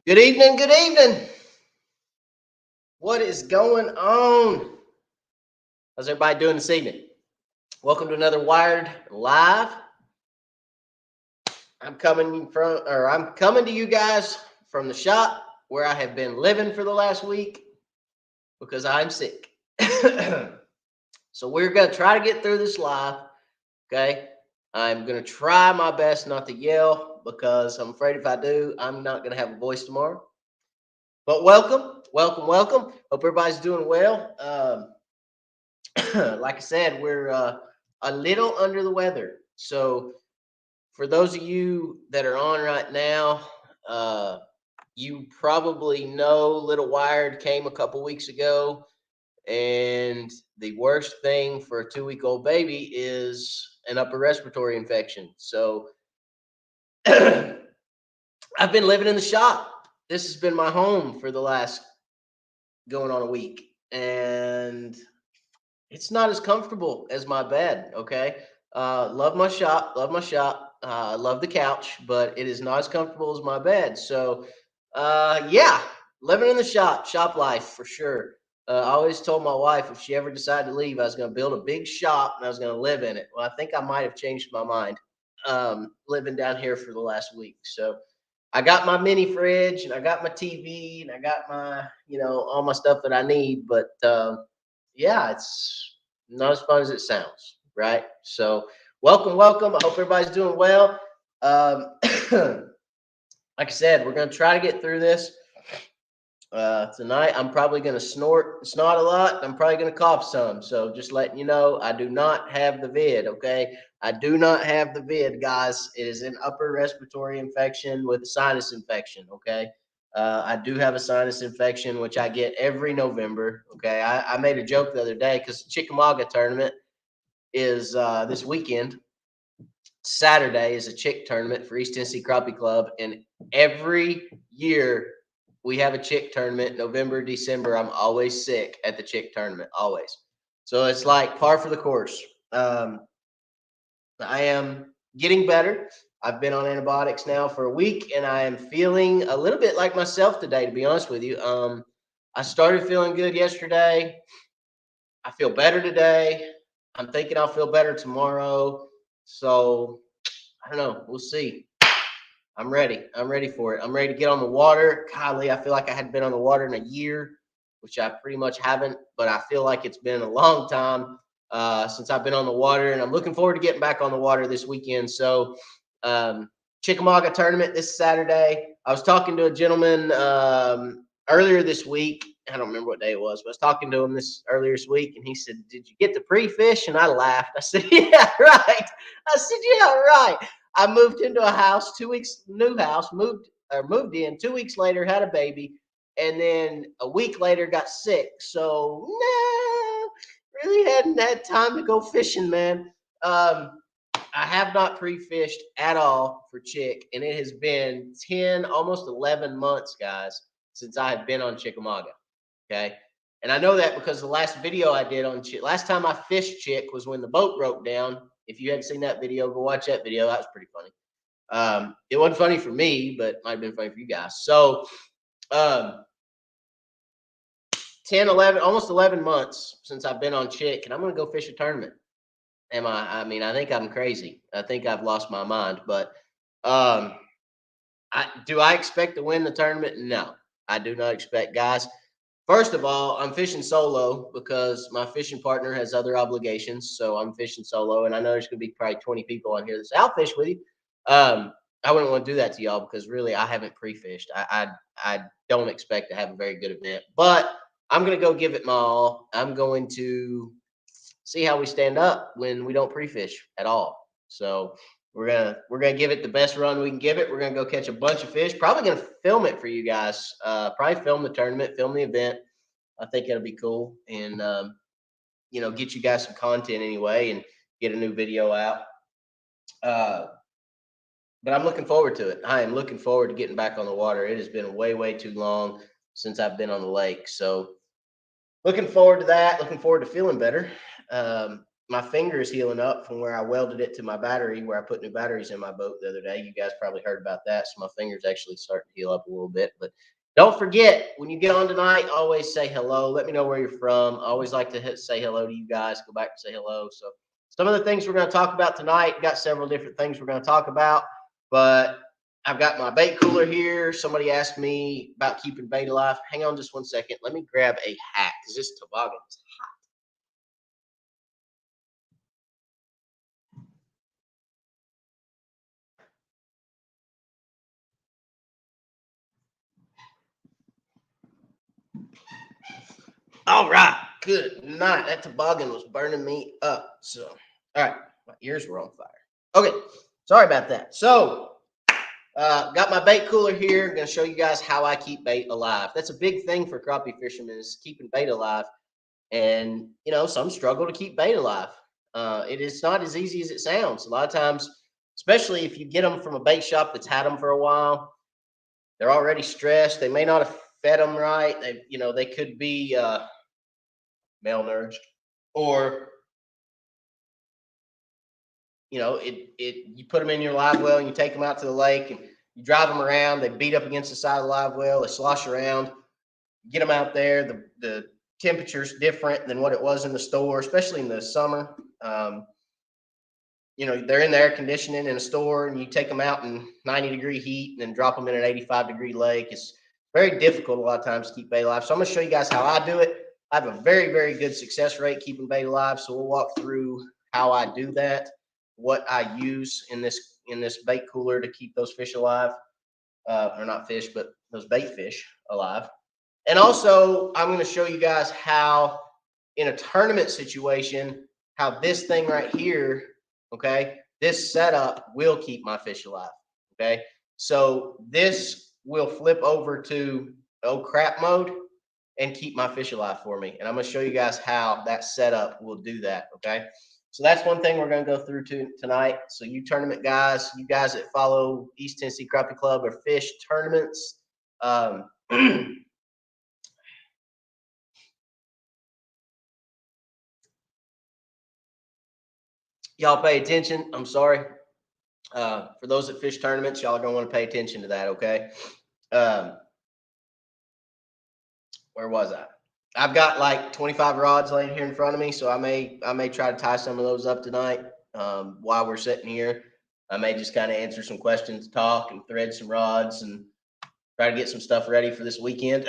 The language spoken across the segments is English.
Good evening. Good evening. What is going on? How's everybody doing this evening? Welcome to another Wired Live. I'm coming to you guys from the shop where I have been living for the last week because I'm sick. So we're gonna try to get through this live. Okay. I'm gonna try my best not to yell because I'm afraid if I do, I'm not gonna have a voice tomorrow. But welcome, welcome, welcome. Hope everybody's doing well. Like I said, we're a little under the weather. So, for those of you that are on right now, uh, you probably know Little Wired came a couple weeks ago. And the worst thing for a 2-week-old baby is an upper respiratory infection. So, I've been living in the shop. This has been my home for the last going on a week. And it's not as comfortable as my bed. Okay. Love my shop. Love my shop. Love the couch, but it is not as comfortable as my bed. So, yeah, living in the shop life for sure. I always told my wife if she ever decided to leave, I was going to build a big shop and I was going to live in it. Well, I think I might have changed my mind living down here for the last week. So, I got my mini fridge and I got my TV and I got my, all my stuff that I need. But yeah, it's not as fun as it sounds, right? So, welcome, welcome. I hope everybody's doing well. Like I said, we're going to try to get through this. Tonight, I'm probably going to snot a lot. I'm probably going to cough some. So, just letting you know, I do not have the vid, okay? I do not have the vid, guys. It is an upper respiratory infection with a sinus infection, okay? I do have a sinus infection, which I get every November, okay? I made a joke the other day because the Chickamauga tournament is this weekend. Saturday is a chick tournament for East Tennessee Crappie Club, and every year we have a chick tournament. November, December, I'm always sick at the chick tournament, always. So it's like par for the course. Um, I am getting better. I've been on antibiotics now for a week, and I am feeling a little bit like myself today. To be honest with you, I started feeling good yesterday. I feel better today. I'm thinking I'll feel better tomorrow. So I don't know. We'll see. I'm ready. I'm ready for it. I'm ready to get on the water. Golly, I feel like I hadn't been on the water in a year, which I pretty much haven't, but I feel like it's been a long time since I've been on the water, and I'm looking forward to getting back on the water this weekend. So, Chickamauga tournament this Saturday. I was talking to a gentleman earlier this week. I don't remember what day it was, but I was talking to him this earlier this week, and he said, "Did you get the pre-fish?" And I laughed. I said, "Yeah, right." I said, "Yeah, right." I moved into a house, 2 weeks, new house, moved in. 2 weeks later, had a baby, and then a week later got sick. So no, really hadn't had time to go fishing, man. I have not pre-fished at all for chick, and it has been 10, almost 11 months, guys, since I have been on Chickamauga. Okay. And I know that because the last video I did on chick, last time I fished chick was when the boat broke down. If you hadn't seen that video, go watch that video. That was pretty funny. It wasn't funny for me, but might have been funny for you guys. So, um, 10, 11, almost 11 months since I've been on chick, and I'm going to go fish a tournament. I mean, I think I'm crazy. I think I've lost my mind, but um, do I expect to win the tournament? No, I do not expect, guys. First of all, I'm fishing solo because my fishing partner has other obligations. So I'm fishing solo, and I know there's going to be probably 20 people on here that say, "I'll fish with you." Um, I wouldn't want to do that to y'all because really I haven't pre-fished. I don't expect to have a very good event, but I'm going to go give it my all. I'm going to see how we stand up when we don't pre-fish at all. So we're gonna give it the best run we can give it. We're gonna go catch a bunch of fish. Probably gonna film it for you guys. Probably film the tournament, film the event. I think it'll be cool, and get you guys some content anyway, and get a new video out. Uh, but I'm looking forward to it. I am looking forward to getting back on the water. It has been way too long since I've been on the lake, so looking forward to that. Looking forward to feeling better. my finger is healing up from where I welded it to my battery, where I put new batteries in my boat the other day. You guys probably heard about that. So my finger's actually starting to heal up a little bit. But don't forget, when you get on tonight, always say hello. Let me know where you're from. I always like to say hello to you guys. Go back and say hello. So some of the things we're going to talk about tonight, got several different things we're going to talk about, but I've got my bait cooler here. Somebody asked me about keeping bait alive. Hang on just one second. Let me grab a hat because this toboggan is all right. Good night. That toboggan was burning me up. So, all right. My ears were on fire. Okay. Sorry about that. So, got my bait cooler here. I'm going to show you guys how I keep bait alive. That's a big thing for crappie fishermen is keeping bait alive. And, you know, some struggle to keep bait alive. It is not as easy as it sounds. A lot of times, especially if you get them from a bait shop that's had them for a while, they're already stressed. They may not have fed them right. They could be malnourished, or you put them in your live well and you take them out to the lake and you drive them around. They beat up against the side of the live well. They slosh around. Get them out there. The temperature's different than what it was in the store, especially in the summer. They're in the air conditioning in a store, and you take them out in 90-degree heat and then drop them in an 85-degree lake. It's very difficult a lot of times to keep bait alive. So I'm going to show you guys how I do it. I have a very, very good success rate keeping bait alive. So we'll walk through how I do that, what I use in this bait cooler to keep those fish alive, or not fish, but those bait fish alive. And also, I'm going to show you guys how, in a tournament situation, how this thing right here, okay, this setup will keep my fish alive. Okay, so this will flip over to crap mode and keep my fish alive for me. And I'm going to show you guys how that setup will do that. Okay, so that's one thing we're going to go through tonight. So you tournament guys, you guys that follow East Tennessee Crappie Club or fish tournaments, y'all pay attention. I'm sorry. For those that fish tournaments, y'all are going to want to pay attention to that, okay? Where was I? I've got like 25 rods laying here in front of me, so I may try to tie some of those up tonight while we're sitting here. I may just kind of answer some questions, talk, and thread some rods, and try to get some stuff ready for this weekend.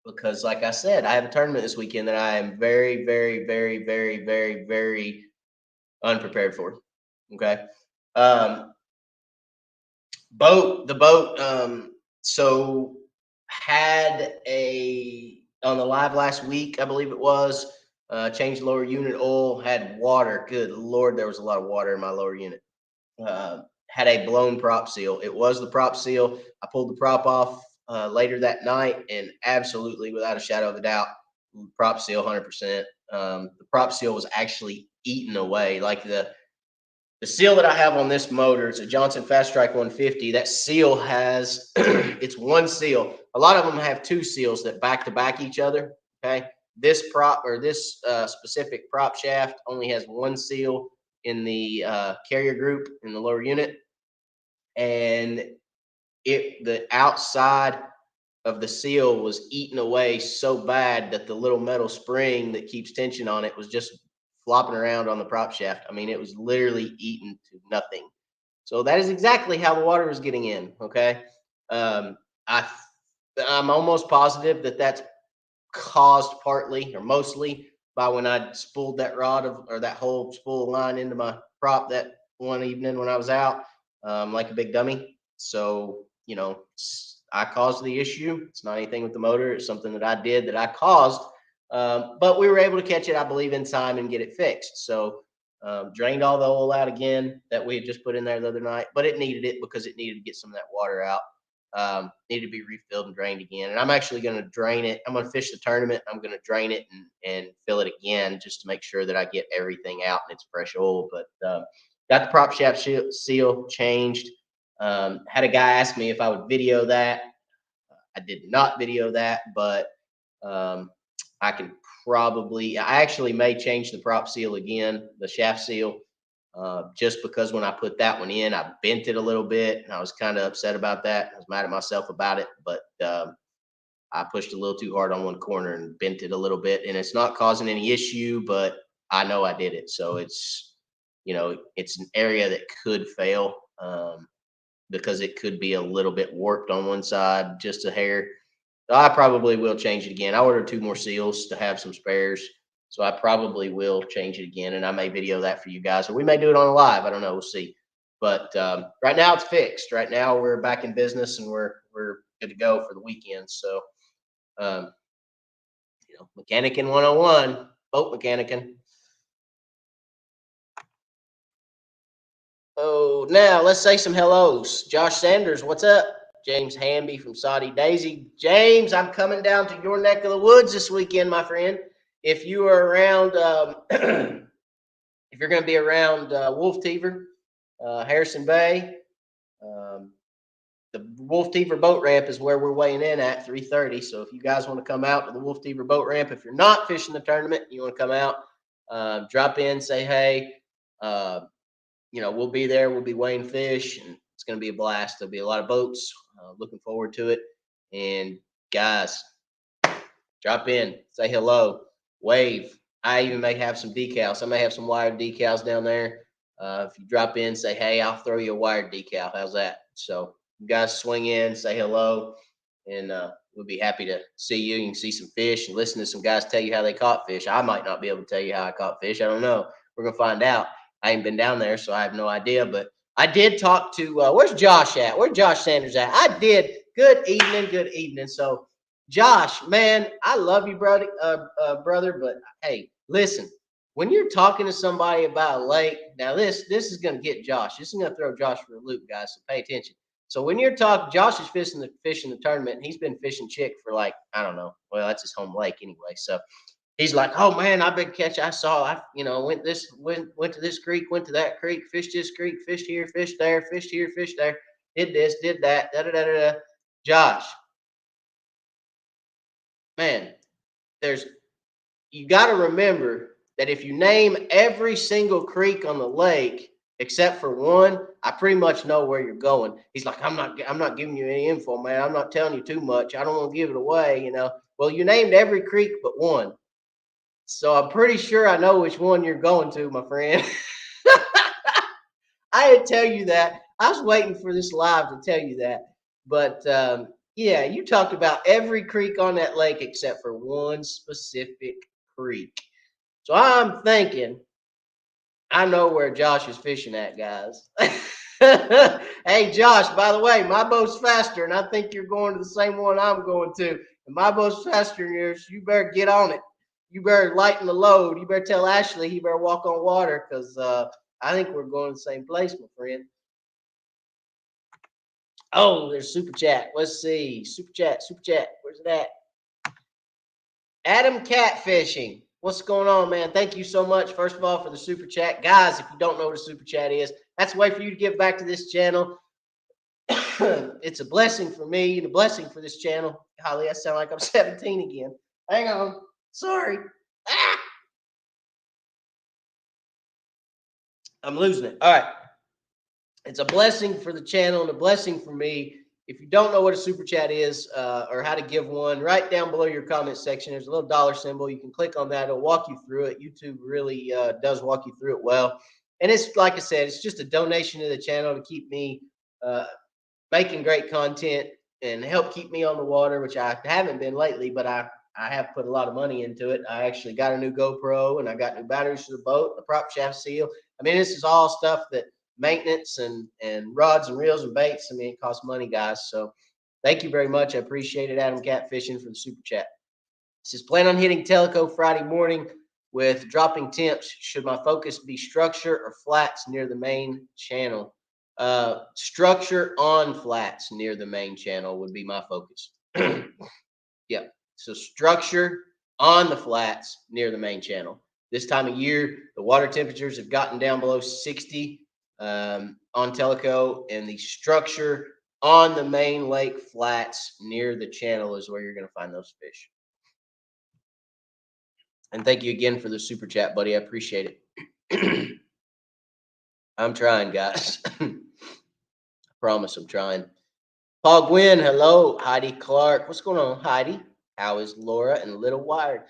Because, like I said, I have a tournament this weekend that I am very, very, very, very, very, very unprepared for. Okay. The boat, so had on the live last week, I believe it was, changed lower unit oil, had water. Good Lord, there was a lot of water in my lower unit. Had a blown prop seal. It was the prop seal. I pulled the prop off later that night, and absolutely, without a shadow of a doubt, prop seal 100%. The prop seal was actually eaten away. Like the seal that I have on this motor, it's a Johnson Fast Strike 150. That seal has it's one seal. A lot of them have two seals that back to back each other. Okay, this specific prop shaft only has one seal in the carrier group in the lower unit, and the outside of the seal was eaten away so bad that the little metal spring that keeps tension on it was just flopping around on the prop shaft. I mean, it was literally eaten to nothing. So that is exactly how the water was getting in. Okay, I'm almost positive that that's caused partly or mostly by when I spooled that or that whole spool line into my prop that one evening when I was out, like a big dummy. So, I caused the issue. It's not anything with the motor. It's something that I did that I caused. But we were able to catch it, I believe, in time and get it fixed. So, drained all the oil out again that we had just put in there the other night, but it needed it because it needed to get some of that water out. Needed to be refilled and drained again. And I'm actually going to drain it. I'm going to fish the tournament. I'm going to drain it and fill it again just to make sure that I get everything out and it's fresh oil. But got the prop shaft seal changed. Had a guy ask me if I would video that. I did not video that, but I can I actually may change the prop seal again, the shaft seal, just because when I put that one in, I bent it a little bit, and I was kind of upset about that. I was mad at myself about it, but I pushed a little too hard on one corner and bent it a little bit, and it's not causing any issue, but I know I did it, so it's an area that could fail, because it could be a little bit warped on one side, just a hair. So I probably will change it again. I ordered 2 more seals to have some spares. So I probably will change it again, and I may video that for you guys, or we may do it on a live. I don't know. We'll see. But right now it's fixed. Right now we're back in business, and we're good to go for the weekend. So um, mechanicing 101, boat mechanicing. Oh, now let's say some hellos. Josh Sanders, what's up? James Hamby from Saudi Daisy. James, I'm coming down to your neck of the woods this weekend, my friend. If you are around, if you're going to be around Wolf Teaver, Harrison Bay, um, the Wolf Teaver boat ramp is where we're weighing in at 3:30. So if you guys want to come out to the Wolf Teaver boat ramp, if you're not fishing the tournament, you want to come out, drop in, say hey. We'll be there. We'll be weighing fish, and it's going to be a blast. There'll be a lot of boats. Looking forward to it. And guys, drop in, say hello, wave. I even may have some decals. I may have some wired decals down there. If you drop in, say hey, I'll throw you a wired decal. How's that? So you guys swing in, say hello, and we'll be happy to see you. You can see some fish and listen to some guys tell you how they caught fish. I might not be able to tell you how I caught fish. I don't know. We're gonna find out. I ain't been down there, so I have no idea. But I did talk to where's Josh at? Where's Josh Sanders at? I did. Good evening. Good evening. So Josh, man, I love you, brother. But hey, listen, when you're talking to somebody about a lake, now this is gonna get Josh. This is gonna throw Josh for a loop, guys. So pay attention. So when you're talking, Josh is fishing the tournament, and he's been fishing Chick for like I don't know. Well, that's his home lake anyway. So he's like, "Oh man, I've been catching. Went to this creek, went to that creek, fished this creek, fished here, fished there, fished here, fished there, did this, did that, da da da da." Josh, man, there's you got to remember that if you name every single creek on the lake except for one, I pretty much know where you're going. He's like, I'm not giving you any info, man. I'm not telling you too much. I don't want to give it away. Well, you named every creek but one. So I'm pretty sure I know which one you're going to, my friend. I didn't tell you that. I was waiting for this live to tell you that. But yeah, you talked about every creek on that lake except for one specific creek. So I'm thinking, I know where Josh is fishing at, guys. Hey, Josh, by the way, my boat's faster, and I think you're going to the same one I'm going to. And my boat's faster than yours. You better get on it. You better lighten the load. You better tell Ashley he better walk on water because I think we're going to the same place, my friend. Oh, there's super chat. Let's see. Super chat, super chat. Where's it at? Adam Catfishing. What's going on, man? Thank you so much, first of all, for the super chat. Guys, if you don't know what a super chat is, that's a way for you to give back to this channel. It's a blessing for me and a blessing for this channel. Holly, I sound like I'm 17 again. Hang on. Sorry. Ah! I'm losing it. All right. It's a blessing for the channel and a blessing for me. If you don't know what a super chat is or how to give one, right down below your comment section, there's a little dollar symbol. You can click on that. It'll walk you through it. YouTube really does walk you through it well. And it's like I said, it's just a donation to the channel to keep me making great content and help keep me on the water, which I haven't been lately, but I have put a lot of money into it. I actually got a new GoPro and I got new batteries for the boat, the prop shaft seal. I mean, this is all stuff that maintenance and rods and reels and baits. I mean, it costs money, guys. So thank you very much. I appreciate it, Adam Catfishing, for the super chat. It says, plan on hitting Teleco Friday morning with dropping temps. Should my focus be structure or flats near the main channel? Structure on flats near the main channel would be my focus. Yeah. So structure on the flats near the main channel. This time of year, the water temperatures have gotten down below 60 on Teleco, and the structure on the main lake flats near the channel is where you're going to find those fish. And thank you again for the super chat, buddy. I appreciate it. I'm trying, guys. I promise I'm trying. Paul Gwynn, hello. Heidi Clark. What's going on, Heidi? How is Laura and Little Wired?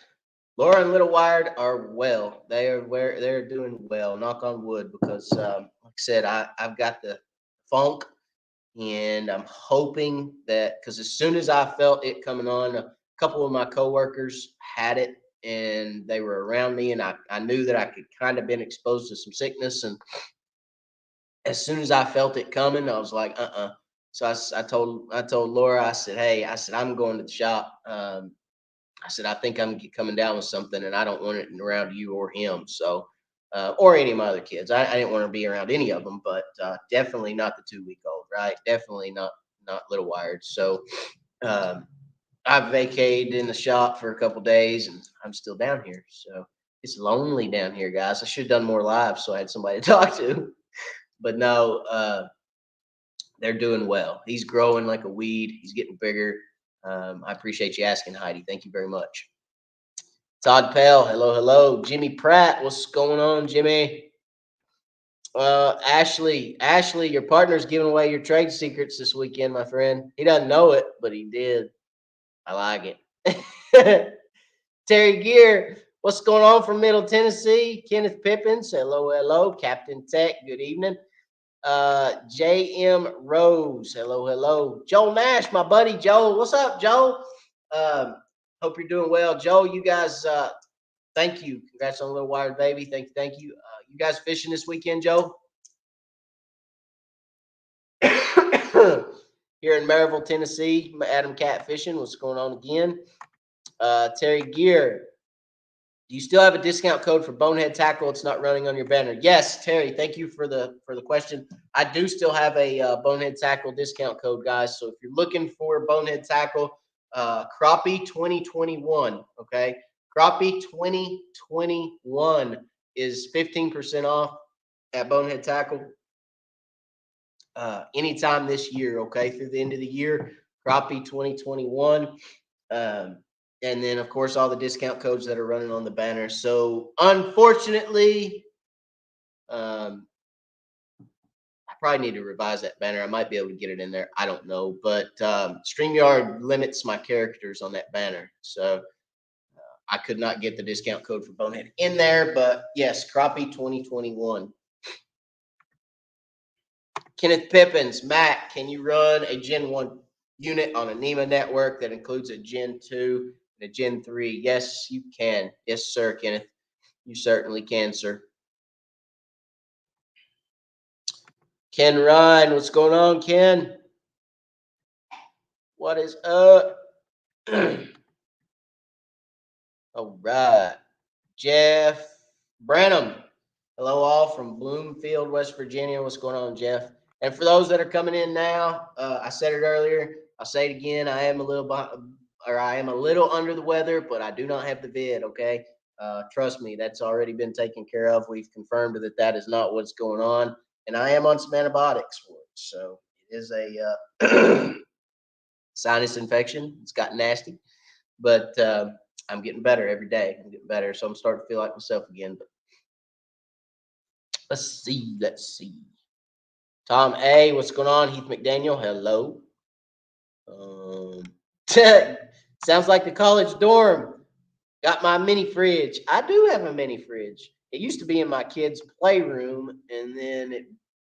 Laura and Little Wired are well. They're doing well. Knock on wood, because like I said, I've got the funk, and I'm hoping that, because as soon as I felt it coming on, a couple of my coworkers had it, and they were around me, and I knew that I could kind of been exposed to some sickness, and as soon as I felt it coming, I was like, So I told Laura, I said, hey, I said, I'm going to the shop. I said, I think I'm coming down with something, and I don't want it around you or him. So, or any of my other kids. I didn't want to be around any of them, but definitely not the 2 week old, right? Definitely not Little Wired. So, um, I vacated in the shop for a couple days, and I'm still down here. So it's lonely down here, guys. I should have done more lives so I had somebody to talk to. But no, they're doing well. He's growing like a weed. He's getting bigger. I appreciate you asking, Heidi. Thank you very much. Todd Pell, hello. Jimmy Pratt, what's going on, Jimmy? Ashley, your partner's giving away your trade secrets this weekend, my friend. He doesn't know it, but he did. I like it. Terry Gear, what's going on from Middle Tennessee? Kenneth Pippins, hello. Captain Tech, good evening. J.M. Rose, hello. Joel Nash, my buddy Joel. What's up, Joel? Hope you're doing well. Joel, you guys, thank you. Congrats on Little Wired Baby. Thank you. You guys fishing this weekend, Joel? Here in Maryville, Tennessee, Adam Cat Fishing. What's going on again? Terry Gear, do you still have a discount code for Bonehead Tackle? It's not running on your banner. Yes, Terry. Thank you for the question. I do still have a Bonehead Tackle discount code, guys. So if you're looking for Bonehead Tackle, Crappie 2021. Okay, Crappie 2021 is 15% off at Bonehead Tackle. Anytime this year. Okay, through the end of the year, Crappie 2021. And then, of course, all the discount codes that are running on the banner. So, unfortunately, I probably need to revise that banner. I might be able to get it in there. I don't know. But StreamYard limits my characters on that banner. So, I could not get the discount code for Bonehead in there. But yes, Crappie 2021. Kenneth Pippins, Matt, can you run a Gen 1 unit on a NEMA network that includes a Gen 2 and a Gen 3? Yes, you can. Yes, sir, Kenneth. You certainly can, sir. Ken Ryan, what's going on, Ken? What is up? All right. Jeff Branham. Hello, all from Bloomfield, West Virginia. What's going on, Jeff? And for those that are coming in now, I said it earlier. I'll say it again. I am a little under the weather, but I do not have the vid. Okay, trust me, that's already been taken care of. We've confirmed that is not what's going on, and I am on some antibiotics for it. So it is a sinus infection. It's gotten nasty, but I'm getting better every day. I'm getting better, so I'm starting to feel like myself again. But let's see. Tom A, what's going on? Heath McDaniel, hello. Sounds like the college dorm. Got my mini fridge. I do have a mini fridge. It used to be in my kids' playroom, and then it,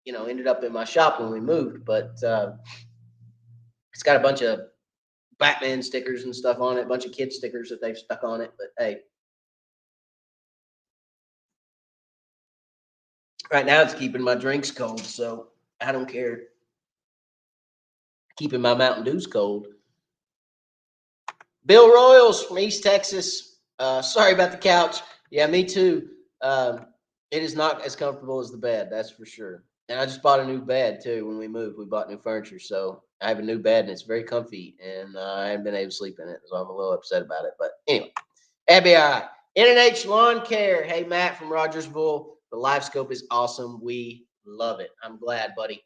ended up in my shop when we moved. But it's got a bunch of Batman stickers and stuff on it, a bunch of kid stickers that they've stuck on it. But hey, right now it's keeping my drinks cold, so I don't care. Keeping my Mountain Dews cold. Bill Royals from East Texas. Sorry about the couch. Yeah, me too. It is not as comfortable as the bed, that's for sure. And I just bought a new bed too. When we moved, we bought new furniture, so I have a new bed and it's very comfy. And I haven't been able to sleep in it, so I'm a little upset about it. But anyway, that'd be all right. NNH Lawn Care. Hey, Matt from Rogersville. The Live Scope is awesome. We love it. I'm glad, buddy.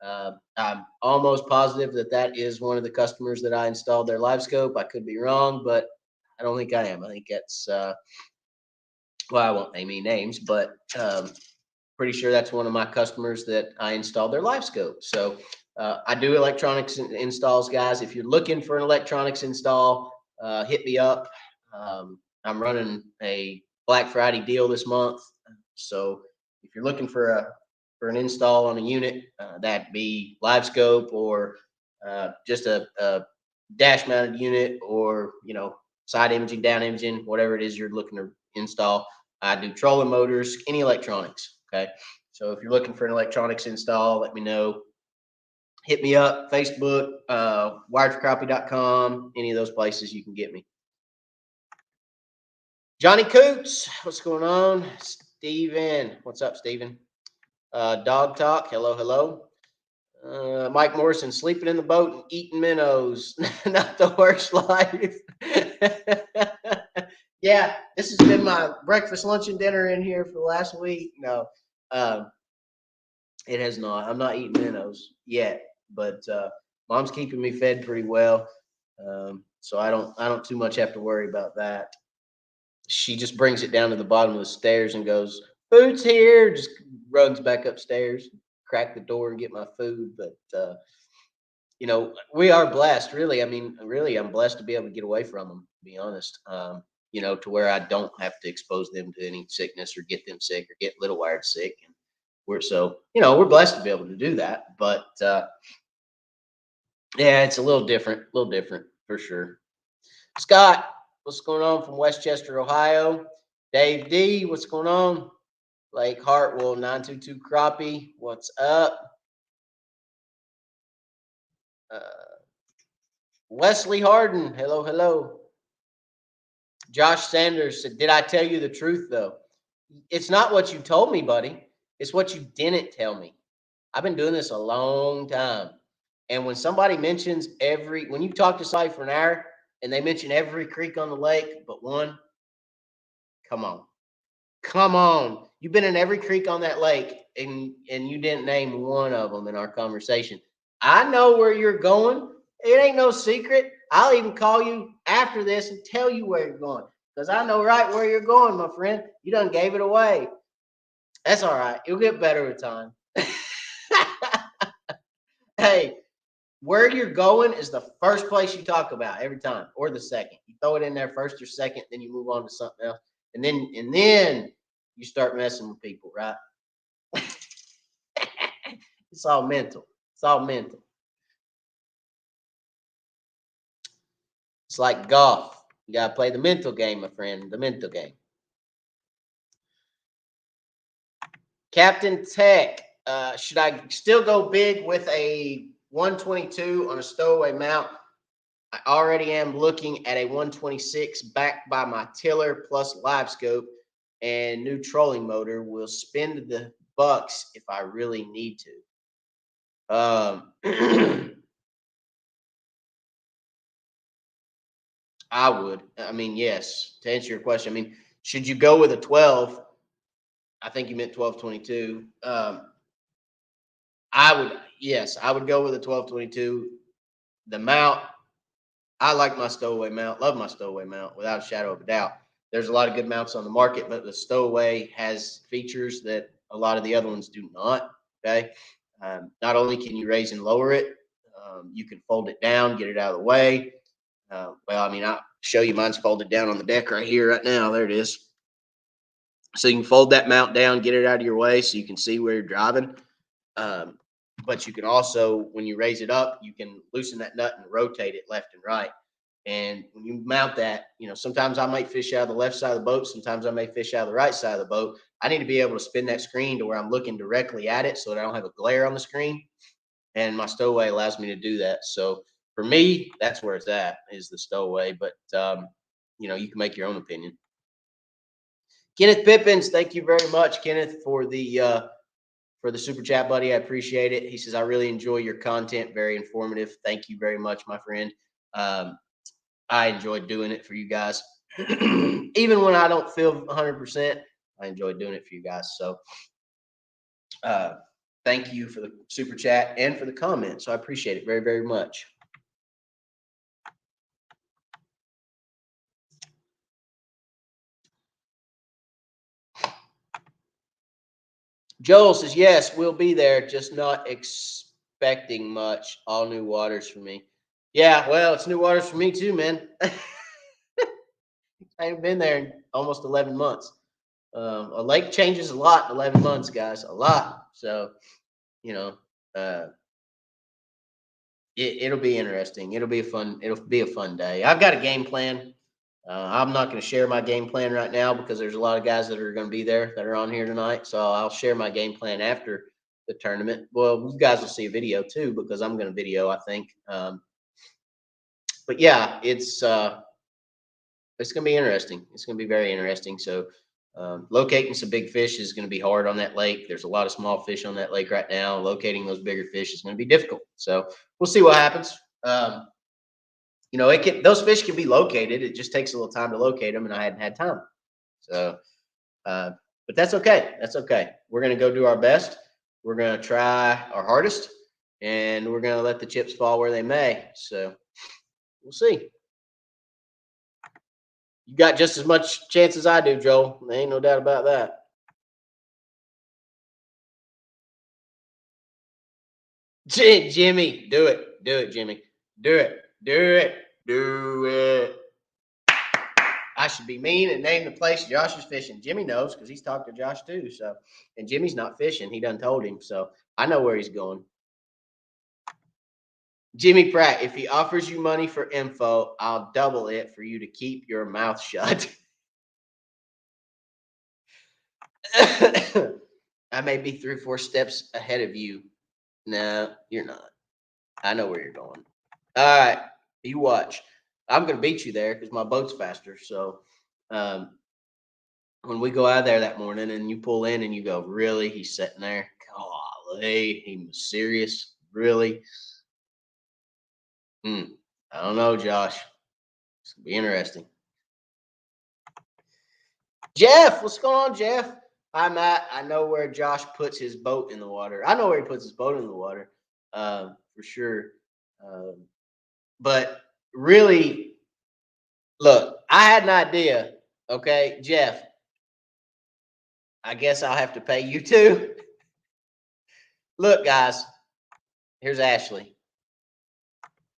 I'm almost positive that is one of the customers that I installed their Live Scope. I could be wrong, but I don't think I am. I think that's Well, I won't name any names, but pretty sure that's one of my customers that I installed their live scope. So I do electronics installs, guys. If you're looking for an electronics install, hit me up. I'm running a Black Friday deal this month. So if you're looking for an install on a unit, that'd be live scope or just a dash mounted unit, or side imaging, down imaging, whatever it is you're looking to install. I do trolling motors, any electronics. Okay. So if you're looking for an electronics install, let me know. Hit me up, Facebook, wiredforcrappie.com, any of those places you can get me. Johnny Coots, what's going on? Steven, what's up, Steven? Dog Talk, hello, hello. Mike Morrison, sleeping in the boat and eating minnows, not the worst life. Yeah, this has been my breakfast, lunch, and dinner in here for the last week. No, it has not. I'm not eating minnows yet, but mom's keeping me fed pretty well, so I don't too much have to worry about that. She just brings it down to the bottom of the stairs and goes, "Food's here." Just runs back upstairs, crack the door, and get my food. But we are blessed, really. I mean, really, I'm blessed to be able to get away from them, to be honest. To where I don't have to expose them to any sickness or get them sick or get little wired sick. And we're blessed to be able to do that. But yeah, it's a little different for sure. Scott, what's going on from Westchester, Ohio? Dave D, what's going on? Lake Hartwell 922 Crappie, what's up? Uh, Wesley Harden, hello, hello. Josh Sanders said, "Did I tell you the truth though?" It's not what you told me, buddy. It's what you didn't tell me. I've been doing this a long time. And when somebody mentions when you talk to somebody for an hour and they mention every creek on the lake but one, come on. Come on. You've been in every creek on that lake and you didn't name one of them in our conversation. I know where you're going. It ain't no secret. I'll even call you after this and tell you where you're going because I know right where you're going, my friend. You done gave it away. That's all right. You'll get better with time. Hey, where you're going is the first place you talk about every time, or the second. You throw it in there first or second, then you move on to something else, and then you start messing with people, right? It's all mental. It's all mental. It's like golf. You gotta play the mental game, my friend. The mental game. Captain Tech. Should I still go big with a 122 on a stowaway mount? I already am looking at a 126 backed by my tiller plus live scope and new trolling motor. Will spend the bucks if I really need to. I would. I mean, yes. To answer your question, I mean, should you go with a 12? I think you meant 1222. Yes, I would go with a 1222. The mount, I like my stowaway mount, love my stowaway mount without a shadow of a doubt. There's a lot of good mounts on the market, but the stowaway has features that a lot of the other ones do not. Okay. Not only can you raise and lower it, you can fold it down, get it out of the way. Well, I mean, I'll show you mine's folded down on the deck right here, right now. There it is. So you can fold that mount down, get it out of your way so you can see where you're driving. But you can also, when you raise it up, you can loosen that nut and rotate it left and right. And when you mount that, sometimes I might fish out of the left side of the boat. Sometimes I may fish out of the right side of the boat. I need to be able to spin that screen to where I'm looking directly at it so that I don't have a glare on the screen. And my stowaway allows me to do that. So for me, that's where it's at, is the stowaway. But, you can make your own opinion. Kenneth Pippins, thank you very much, Kenneth, for the super chat, buddy. I appreciate it. He says, "I really enjoy your content. Very informative. Thank you very much, my friend. I enjoy doing it for you guys. Even when I don't feel 100%, I enjoy doing it for you guys. So thank you for the super chat and for the comment. So I appreciate it very, very much. Joel says, yes, we'll be there, just not expecting much. All new waters for me. Yeah, well, it's new waters for me too, man. I haven't been there in almost 11 months. A lake changes a lot in 11 months, guys, a lot. So, you know, uh, it'll be interesting. It'll be a fun day. I've got a game plan. I'm not going to share my game plan right now because there's a lot of guys that are going to be there that are on here tonight. So I'll share my game plan after the tournament. Well, you guys will see a video too because I'm going to video, I think. But yeah, it's going to be interesting. It's going to be very interesting. So locating some big fish is going to be hard on that lake. There's a lot of small fish on that lake right now. Locating those bigger fish is going to be difficult. So we'll see what happens. Those fish can be located. It just takes a little time to locate them, and I hadn't had time. So, but that's okay. That's okay. We're gonna go do our best. We're gonna try our hardest, and we're gonna let the chips fall where they may. So, we'll see. You got just as much chance as I do, Joel. There ain't no doubt about that. Jimmy, do it, Jimmy, do it, do it. I should be mean and name the place Josh is fishing. Jimmy knows because he's talked to Josh too. So, and Jimmy's not fishing. He done told him. So I know where he's going. Jimmy Pratt, if he offers you money for info, I'll double it for you to keep your mouth shut. I may be 3 or 4 steps ahead of you. No, you're not. I know where you're going. All right, you watch. I'm gonna beat you there because my boat's faster. So, um, when we go out there that morning and you pull in and you go, really? He's sitting there. Golly, he was serious. Really? I don't know, Josh. It's gonna be interesting. Jeff, what's going on, Jeff? Hi, Matt. I know where Josh puts his boat in the water. I know where he puts his boat in the water, for sure. Um, but really, look, I had an idea. Okay, Jeff. I guess I'll have to pay you too. Look, guys. Here's Ashley.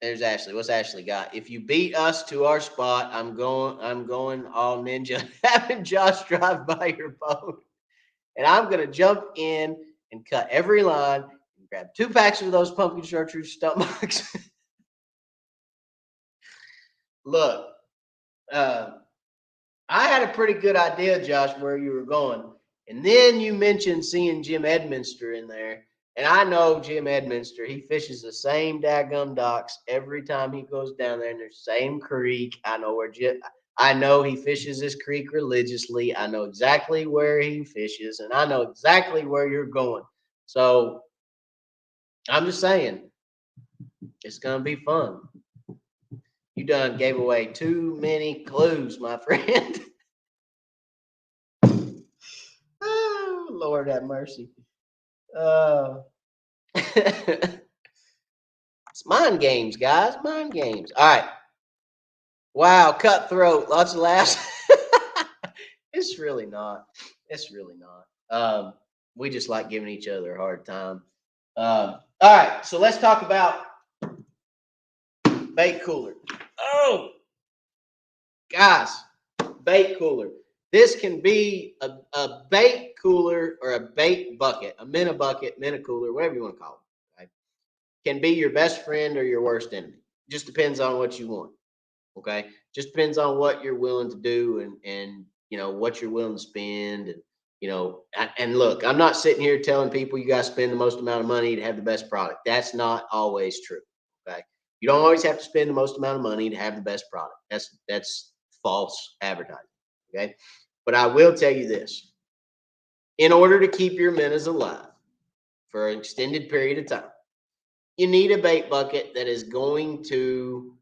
There's Ashley. What's Ashley got? If you beat us to our spot, I'm going all ninja, having Josh drive by your boat. And I'm gonna jump in and cut every line and grab 2 packs of those pumpkin chartreuse stump box. Look, uh, I had a pretty good idea, Josh, where you were going. And then you mentioned seeing Jim Edminster in there. And I know Jim Edminster, he fishes the same daggum docks every time he goes down there in the same creek. I know he fishes this creek religiously. I know exactly where he fishes, and I know exactly where you're going. So I'm just saying, it's gonna be fun. You done gave away too many clues, my friend. Oh, Lord have mercy. It's mind games, guys. Mind games. All right. Wow, cutthroat. Lots of laughs. It's really not. It's really not. We just like giving each other a hard time. All right. So let's talk about bait cooler. Oh, guys, bait cooler. This can be a bait cooler or a bait bucket, a minnow bucket, minnow cooler, whatever you want to call it. Okay? Can be your best friend or your worst enemy. Just depends on what you want. Okay, just depends on what you're willing to do and what you're willing to spend and look, I'm not sitting here telling people you got to spend the most amount of money to have the best product. That's not always true. Okay, you don't always have to spend the most amount of money to have the best product. That's false advertising. Okay, but I will tell you this: in order to keep your minnows alive for an extended period of time, you need a bait bucket that is going to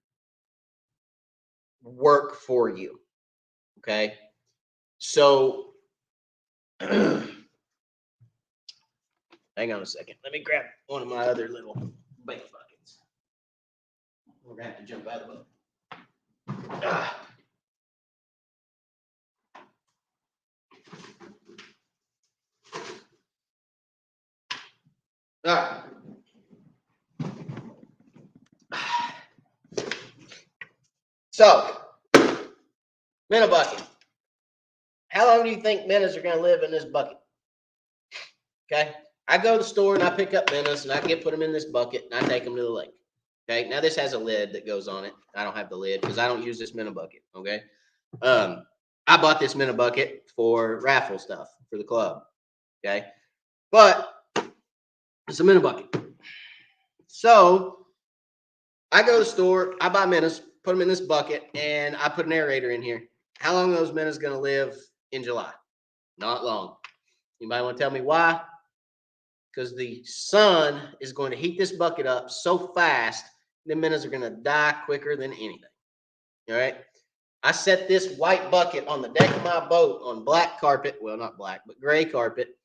work for you. Okay. So hang on a second. Let me grab one of my other little bait buckets. We're gonna have to jump out of the boat. Ah. All right. So, minnow bucket. How long do you think minnows are going to live in this bucket? Okay. I go to the store and I pick up minnows and I put them in this bucket and I take them to the lake. Okay. Now this has a lid that goes on it. I don't have the lid because I don't use this minnow bucket. Okay. I bought this minnow bucket for raffle stuff for the club. Okay. But it's a minnow bucket. So I go to the store, I buy minnows, put them in this bucket, and I put an aerator in here. How long are those minnows going to live in July? Not long. Anybody want to tell me why? Because the sun is going to heat this bucket up so fast, the minnows are going to die quicker than anything. All right. I set this white bucket on the deck of my boat on black carpet. Well, not black, but gray carpet.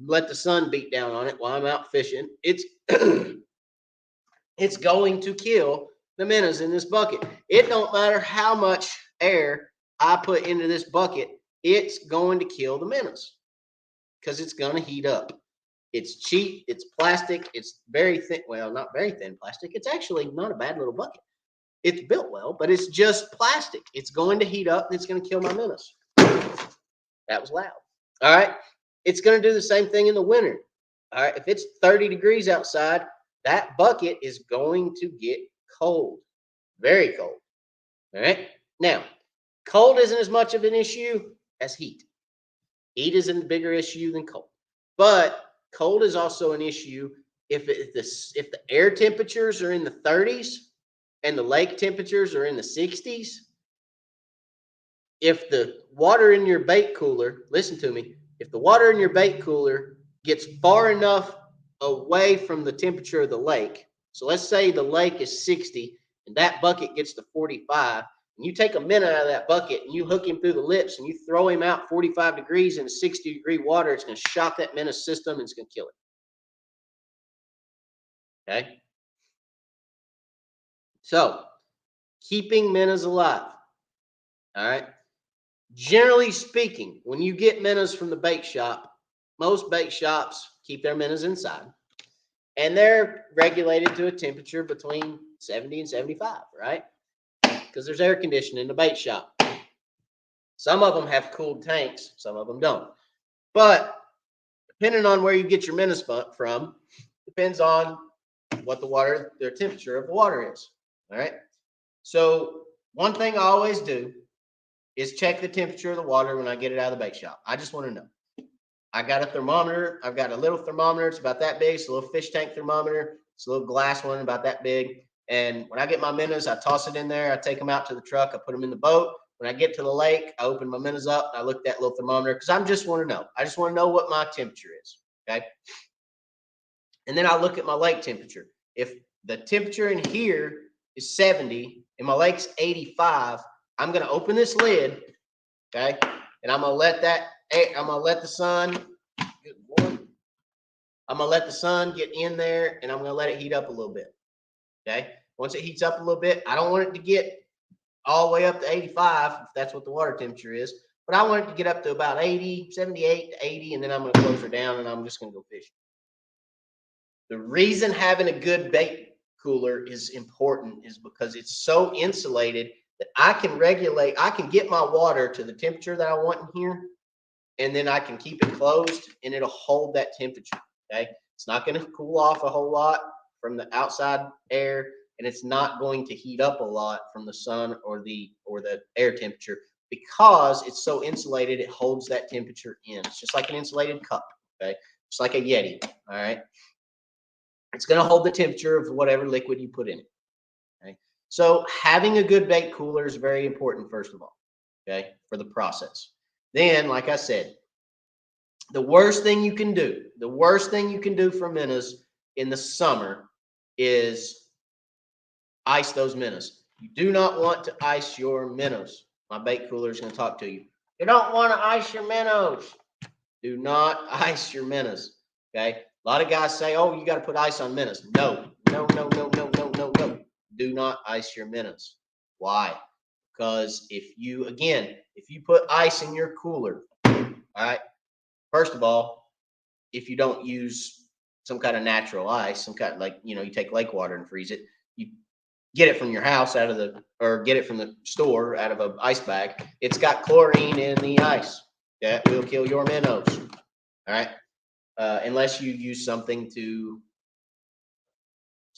Let the sun beat down on it while I'm out fishing. It's it's going to kill the minnows in this bucket. It don't matter how much air I put into this bucket, it's going to kill the minnows because it's going to heat up. It's cheap, it's plastic, it's very thin. Well, not very thin plastic. It's actually not a bad little bucket. It's built well, but it's just plastic. It's going to heat up and it's going to kill my minnows. That was loud. All right. It's going to do the same thing in the winter. All right. If it's 30 degrees outside, that bucket is going to get cold, very cold. All right. Now, cold isn't as much of an issue as heat. Heat is a bigger issue than cold. But cold is also an issue if the air temperatures are in the 30s and the lake temperatures are in the 60s. If the water in your bait cooler, listen to me, if the water in your bait cooler gets far enough away from the temperature of the lake, so let's say the lake is 60 and that bucket gets to 45, and you take a minnow out of that bucket and you hook him through the lips and you throw him out 45 degrees in 60-degree water, it's going to shock that minnow's system and it's going to kill it. Okay? So, keeping minnows alive. All right? Generally speaking, when you get minnows from the bait shop, most bait shops keep their minnows inside. And they're regulated to a temperature between 70 and 75, right? Because there's air conditioning in the bait shop. Some of them have cooled tanks, some of them don't. But depending on where you get your minnows from, depends on what the temperature of the water is. All right. So one thing I always do is check the temperature of the water when I get it out of the bait shop. I just want to know. I got a thermometer. I've got a little thermometer. It's about that big. It's a little fish tank thermometer. It's a little glass one about that big. And when I get my minnows, I toss it in there. I take them out to the truck. I put them in the boat. When I get to the lake, I open my minnows up. I look at that little thermometer because I just want to know. I just want to know what my temperature is. Okay. And then I look at my lake temperature. If the temperature in here is 70 and my lake's 85, I'm going to open this lid. Okay. And I'm going to let the sun, good boy. I'm going to let the sun get in there and I'm going to let it heat up a little bit. Okay. Once it heats up a little bit, I don't want it to get all the way up to 85 if that's what the water temperature is, but I want it to get up to about 80, 78 to 80, and then I'm going to close her down and I'm just going to go fishing. The reason having a good bait cooler is important is because it's so insulated that I can get my water to the temperature that I want in here, and then I can keep it closed and it'll hold that temperature. Okay. It's not going to cool off a whole lot from the outside air, and it's not going to heat up a lot from the sun or the air temperature because it's so insulated, it holds that temperature in. It's just like an insulated cup. Okay. Just like a Yeti. All right. It's going to hold the temperature of whatever liquid you put in it. Okay. So having a good bait cooler is very important, first of all, okay, for the process. Then, like I said, the worst thing you can do for minnows in the summer is ice those minnows. You do not want to ice your minnows. My bait cooler is going to talk to you. You don't want to ice your minnows. Do not ice your minnows. Okay. A lot of guys say, oh, you got to put ice on minnows. No. Do not ice your minnows. Why? Because if you put ice in your cooler, all right, first of all, if you don't use some kind of natural ice, some kind of, like, you take lake water and freeze it. You get it from your house or get it from the store out of an ice bag. It's got chlorine in the ice that will kill your minnows. All right. Unless you use something to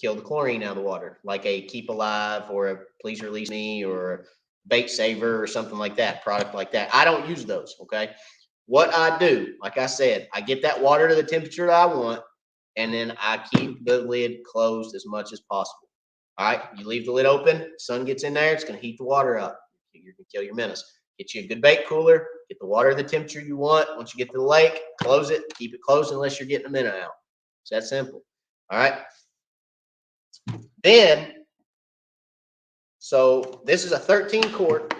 kill the chlorine out of the water, like a Keep Alive or a Please Release Me or a Bait Saver or something like that, product like that. I don't use those. Okay. What I do, like I said, I get that water to the temperature that I want, and then I keep the lid closed as much as possible. All right. You leave the lid open, sun gets in there, it's going to heat the water up. You're going to kill your minnows. Get you a good bait cooler, get the water the temperature you want. Once you get to the lake, close it, keep it closed unless you're getting a minnow out. It's that simple. All right. Then, so this is a 13 quart.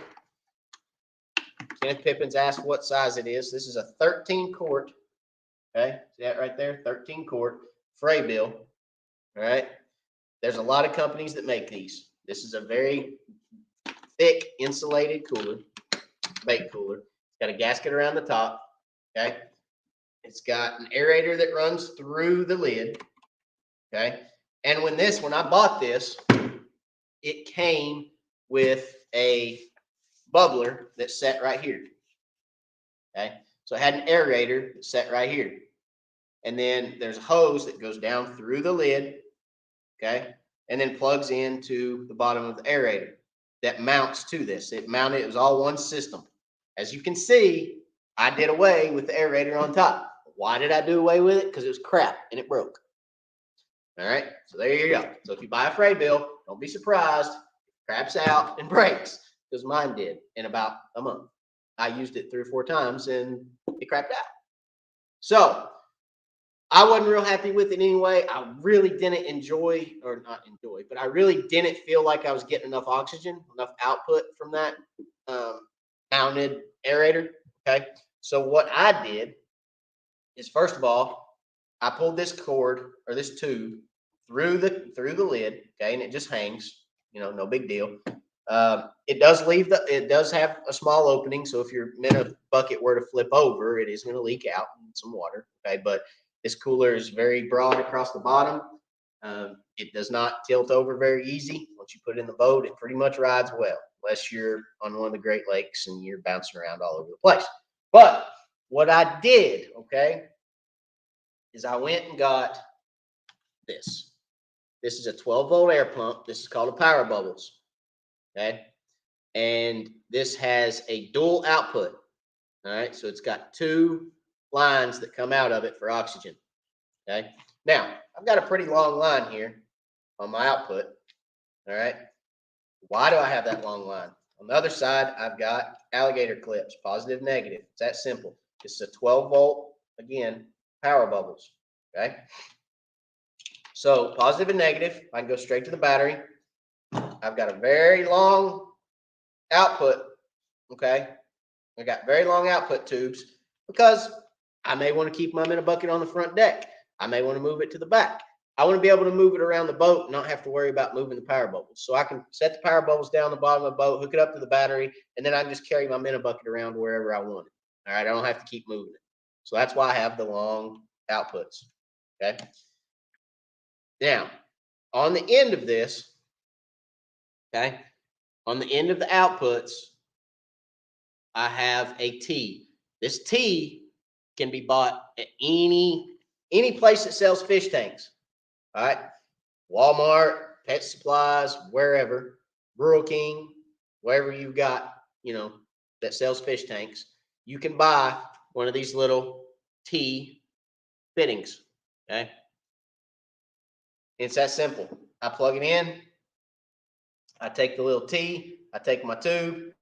Kenneth Pippins asked what size it is. This is a 13 quart. Okay. See that right there? 13 quart Fray bill. All right. There's a lot of companies that make these. This is a very thick insulated cooler, bait cooler. It's got a gasket around the top. Okay. It's got an aerator that runs through the lid. Okay. And when I bought this, it came with a bubbler that sat right here. Okay. So it had an aerator that sat right here. And then there's a hose that goes down through the lid. Okay. And then plugs into the bottom of the aerator that mounts to this. It was all one system. As you can see, I did away with the aerator on top. Why did I do away with it? Because it was crap and it broke. All right, so there you go. So if you buy a Fray bill, don't be surprised. It craps out and breaks, because mine did in about a month. I used it 3 or 4 times and it crapped out. So I wasn't real happy with it anyway. I really didn't but I really didn't feel like I was getting enough oxygen, enough output from that mounted aerator. Okay. So what I did is, first of all, I pulled this cord or this tube through the lid. Okay. And it just hangs, no big deal. It does have a small opening. So if your minnow bucket were to flip over, it is going to leak out some water. Okay. But this cooler is very broad across the bottom. It does not tilt over very easy. Once you put it in the boat, it pretty much rides well, unless you're on one of the Great Lakes and you're bouncing around all over the place. But what I did, okay, is I went and got this. This is a 12-volt air pump. This is called a Power Bubbles. Okay. And this has a dual output. All right. So it's got 2 lines that come out of it for oxygen. Okay. Now, I've got a pretty long line here on my output. All right. Why do I have that long line? On the other side, I've got alligator clips, positive, negative. It's that simple. This is a 12-volt, again, Power Bubbles. Okay. So positive and negative, I can go straight to the battery. I've got a very long output. Okay. I got very long output tubes because I may want to keep them in a bucket on the front deck. I may want to move it to the back. I want to be able to move it around the boat and not have to worry about moving the Power Bubbles. So I can set the Power Bubbles down the bottom of the boat, hook it up to the battery, and then I can just carry my minnow bucket around wherever I want it. All right. I don't have to keep moving it. So that's why I have the long outputs. Okay. Now, on the end of this, okay, on the end of the outputs, I have a T. This T can be bought at any place that sells fish tanks. All right. Walmart, Pet Supplies, wherever, Rural King, wherever you've got, that sells fish tanks, you can buy one of these little T fittings. Okay. It's that simple. I plug it in. I take the little T. I take my tube.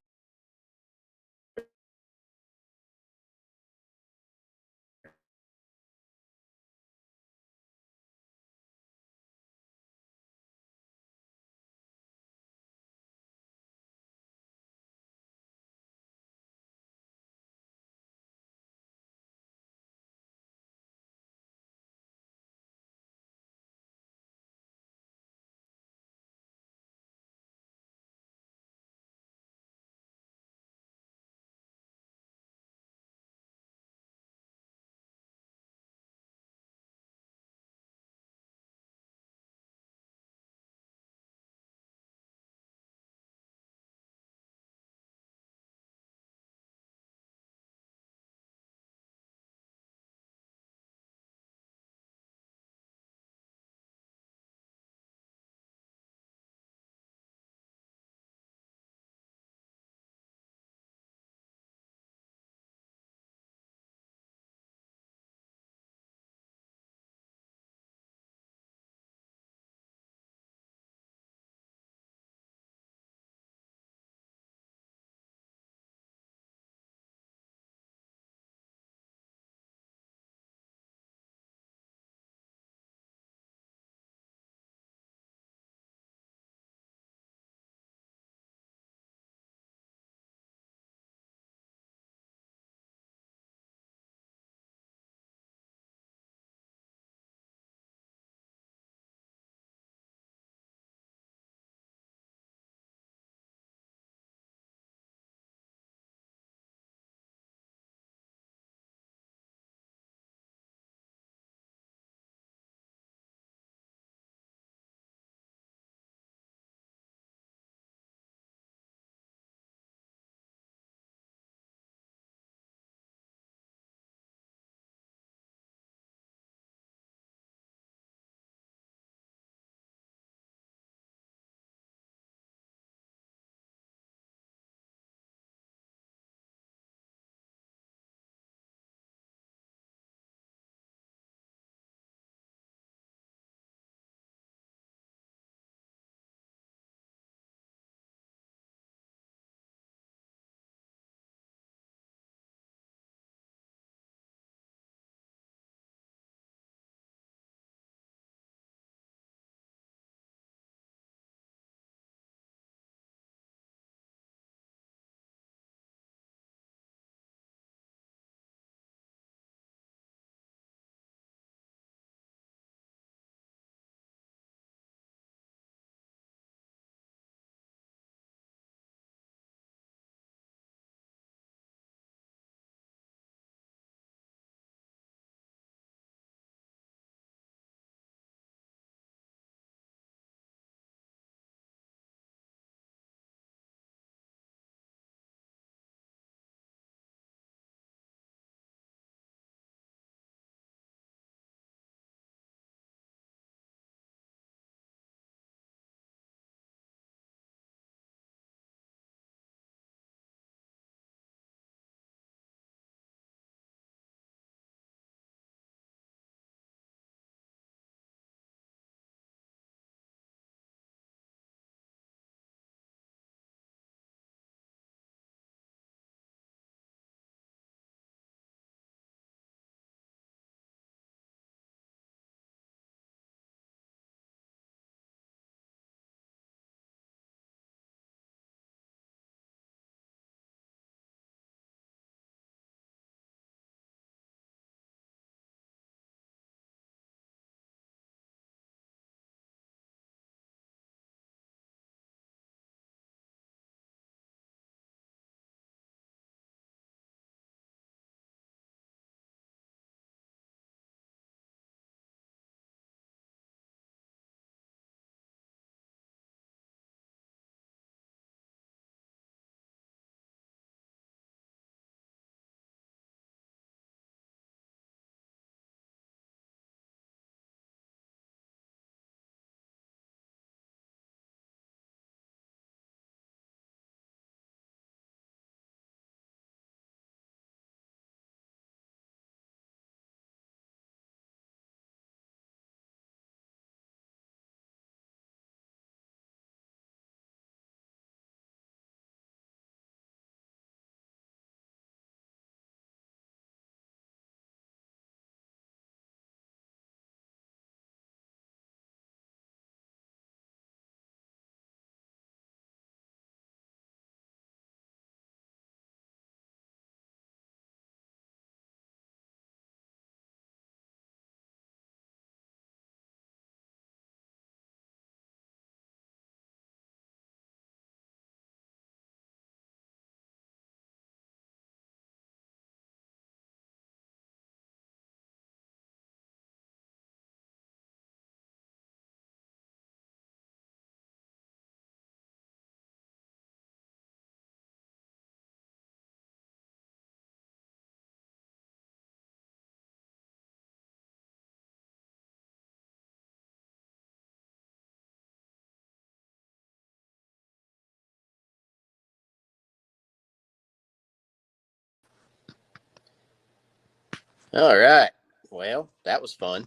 All right. Well, that was fun.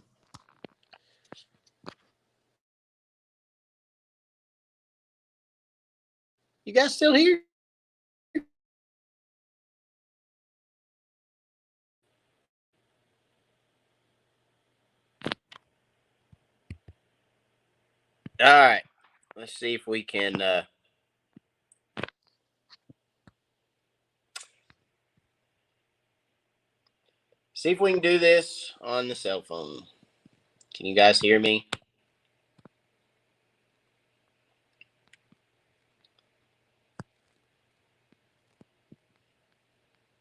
You guys still here? All right. Let's see if we can do this on the cell phone. Can you guys hear me?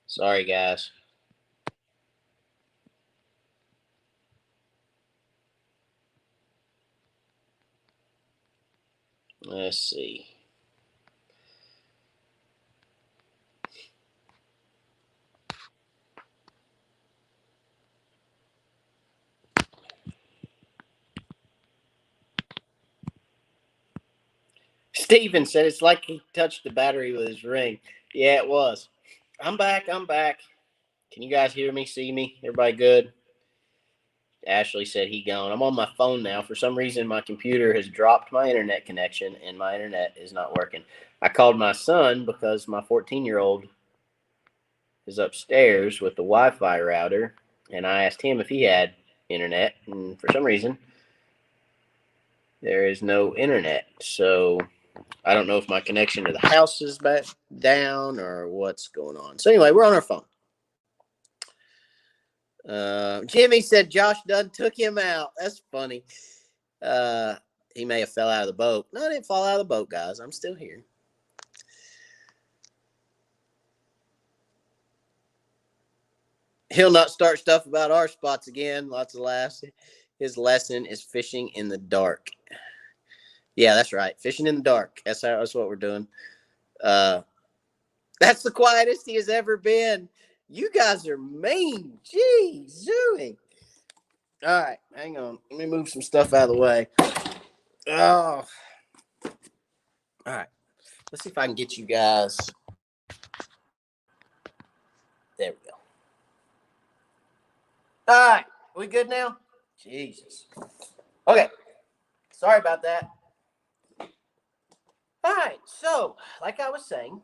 Sorry, guys. Let's see. Steven said it's like he touched the battery with his ring. Yeah, it was. I'm back. Can you guys hear me, see me? Everybody good? Ashley said he gone. I'm on my phone now. For some reason, my computer has dropped my internet connection and my internet is not working. I called my son because my 14-year-old is upstairs with the Wi-Fi router, and I asked him if he had internet, and for some reason, there is no internet. So I don't know if my connection to the house is back down or what's going on. So anyway, we're on our phone. Jimmy said Josh Dunn took him out. That's funny. He may have fell out of the boat. No, I didn't fall out of the boat, guys. I'm still here. He'll not start stuff about our spots again. Lots of laughs. His lesson is fishing in the dark. Yeah, that's right. Fishing in the dark. That's what we're doing. That's the quietest he has ever been. You guys are mean. Jeez, zooey. All right, hang on. Let me move some stuff out of the way. Oh. All right. Let's see if I can get you guys. There we go. All right. We good now? Jesus. Okay. Sorry about that. All right. So, like I was saying,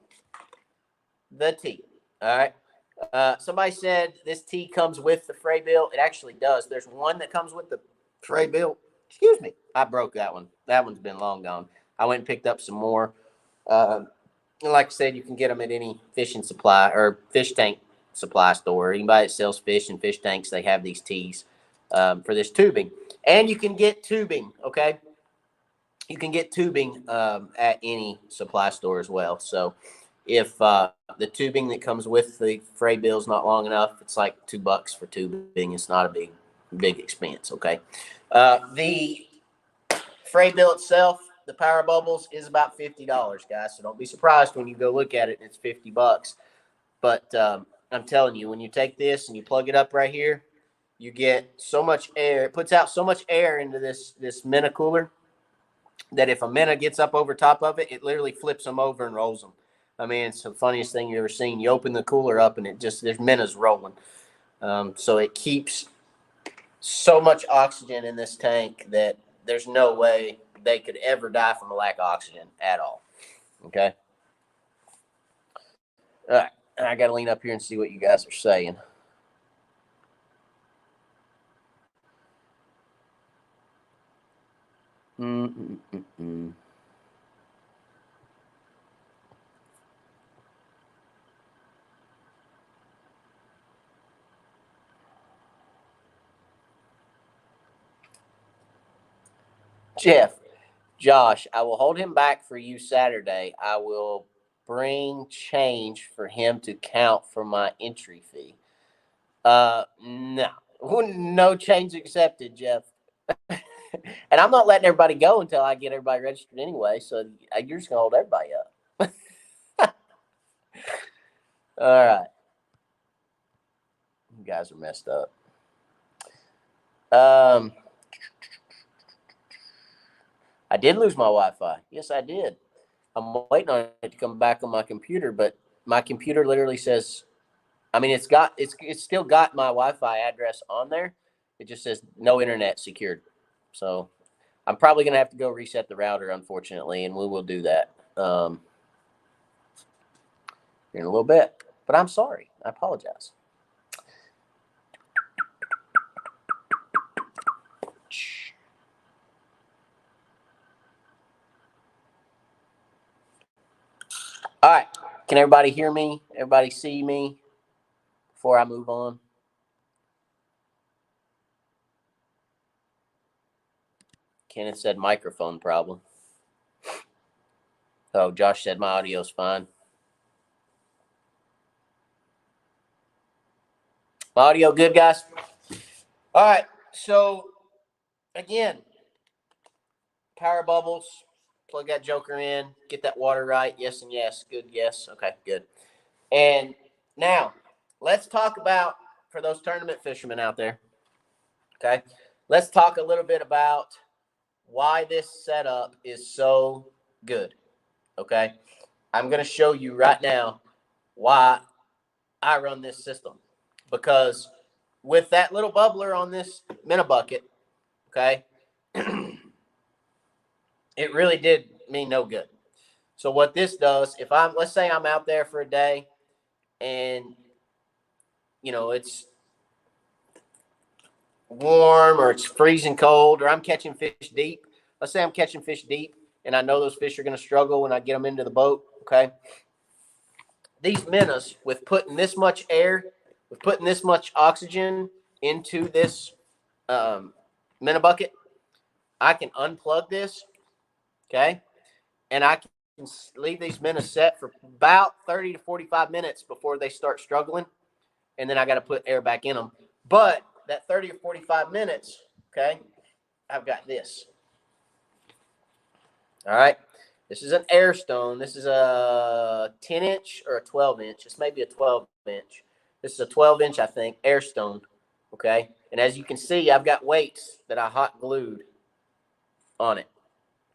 the tea. All right. Somebody said this tea comes with the fray bill. It actually does. There's one that comes with the fray bill. Excuse me. I broke that one. That one's been long gone. I went and picked up some more. Like I said, you can get them at any fishing supply or fish tank supply store. Anybody that sells fish and fish tanks, they have these teas for this tubing. And you can get tubing, okay? You can get tubing at any supply store as well. So if the tubing that comes with the fray bill is not long enough, it's like $2 for tubing. It's not a big expense, okay? The fray bill itself, the power bubbles, is about $50, guys. So don't be surprised when you go look at it and it's $50. But I'm telling you, when you take this and you plug it up right here, you get so much air. It puts out so much air into this minnow cooler that if a minnow gets up over top of it, it literally flips them over and rolls them. I mean, it's the funniest thing you've ever seen. You open the cooler up and there's minnows rolling. So it keeps so much oxygen in this tank that there's no way they could ever die from a lack of oxygen at all. Okay. All right. I got to lean up here and see what you guys are saying. Mm-mm-mm-mm. Josh, I will hold him back for you Saturday. I will bring change for him to count for my entry fee. No, no change accepted, Jeff. And I'm not letting everybody go until I get everybody registered anyway. So you're just gonna hold everybody up. All right, you guys are messed up. I did lose my Wi-Fi. Yes, I did. I'm waiting on it to come back on my computer, but my computer literally says I mean, it's still got my Wi-Fi address on there. It just says no internet secured. So I'm probably gonna have to go reset the router, unfortunately, and we will do that in a little bit. But I'm sorry. I apologize. All right. Can everybody hear me? Everybody see me before I move on? Kenneth said microphone problem. Oh, Josh said my audio's fine. My audio good, guys? All right. So, again, power bubbles. Plug that joker in. Get that water right. Yes and yes. Good. Yes. Okay. Good. And now, let's talk about, for those tournament fishermen out there, okay, let's talk a little bit about why this setup is so good, okay? I'm going to show you right now why I run this system. Because with that little bubbler on this minnow bucket, okay, it really did me no good. So what this does, if let's say I'm out there for a day and, it's warm or it's freezing cold or I'm catching fish deep. Let's say I'm catching fish deep and I know those fish are going to struggle when I get them into the boat, okay? These minnows, with putting this much air, with putting this much oxygen into this minnow bucket, I can unplug this, okay? And I can leave these minnows set for about 30 to 45 minutes before they start struggling. And then I got to put air back in them. But that 30 or 45 minutes, okay, I've got this. All right. This is an air stone. This is a 10-inch or a 12-inch. This may be a 12-inch. This is a 12-inch, I think, air stone. Okay. And as you can see, I've got weights that I hot glued on it.